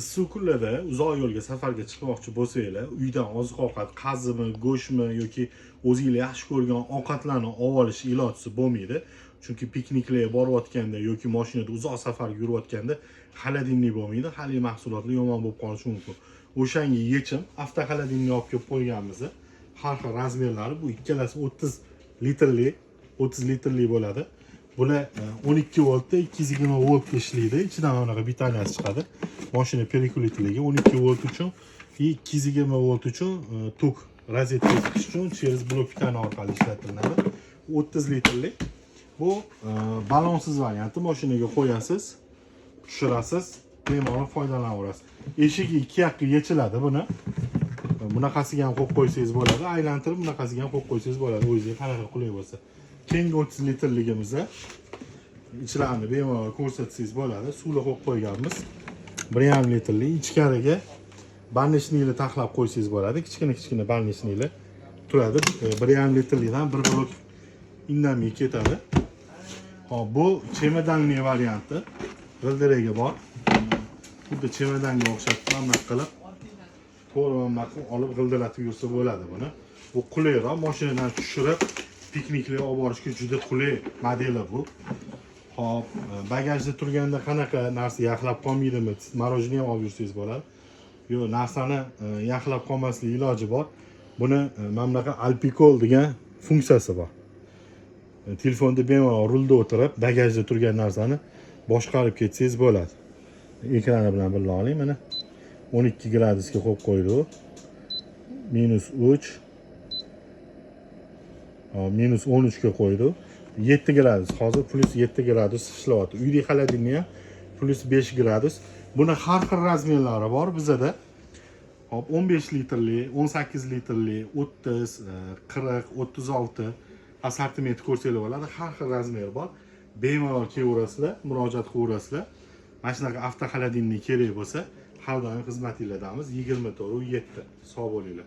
Issiq kunlarda uzoq yo'lga safarga chiqmoqchi bo'lsanglar, uydan oziq-ovqat, qazimi, go'shtmi yoki o'zingizlar yaxshi ko'rgan ovqatlarni olib olish ilojisi bo'lmaydi. Chunki pikniklarga borayotganda yoki mashinada uzoq safarga yurayotganda xolodilnik bo'lmaydi. Hali mahsulotlar yomon bo'lib qolishi mumkin. O'shanga yechim avtoxolodilnik olib kelib qo'yganmiz. Har xil razmerlari, bu ikkalasi 30 litrli bo'ladi. Bular 12 voltda 220 voltga ishlaydi. Ichidan mana batareyasi chiqadi. Mashina periklitligi 12 volt uchun, 220 volt uchun tok rozetka uchun через blok pitani orqali ishlatiladi. 30 litrli. Bu balonsiz varianti. Mashinaga qo'yasiz, tushirasiz, bemalol foydalanaverasiz. Eshigi 2 yoqqa yechiladi buni. Bunaqasiga ham qo'yib qo'ysangiz bo'ladi. Aylantirib bunaqasiga ham qo'yib qo'ysangiz bo'ladi. O'zingizga qanaqa qulay bo'lsa. Keyingi 30 litrligimizda ichlarini bemalol ko'rsatsangiz bo'ladi. Suvni qo'yib qo'yganmiz. 1,5 litrli ichkariga barnishnikni taxlab qo'ysangiz bo'ladi. Kichkina barnishniklar turadi. 1,5 litrlikdan bir blok indamay ketadi. Hop, bu chemodanli varianti. G'ildiragiga bor. Xuddi chemodanga o'xshatib mana qilib to'g'ri olib g'ildiratib yursa bo'ladi buni. Bu qulayroq, mashinadan tushirib pikniklarga olib borishga juda qulay modeli bu. Hop, bagajda turganda qanaqa narsa yaxlab qolmaydimi? Marojniy ham olib yursangiz bo'ladi. Yo'q, narsani yaxlab qolmaslik iloji bor. Buni mana bunaqa Alpicol degan funksiyasi bor. Telefonda bemalol rulda o'tirib, bagajda turgan narsani boshqarib ketsangiz bo'ladi. Ekrani bilan birga oling mana. 12 gradusga qo'yib qo'ydi. -3 -13 ga qo'ydi. 7 gradus. Hozir +7 gradus ishlayapti. Uyda xolodilnik ham +5 gradus. Buni har xil razmerlari bor bizada. Hop, 15 litrli, 18 litrli, 30, 40, 36 assortiment ko'rsanglar bo'ladi. Har xil razmer bor. Bemalol kelaverasizlar, murojaat qilaverasizlar. Mana shunaqa avtoxolodilnik kerak bo'lsa, har doim xizmatinglardamiz. 24/7. Sog' bo'linglar.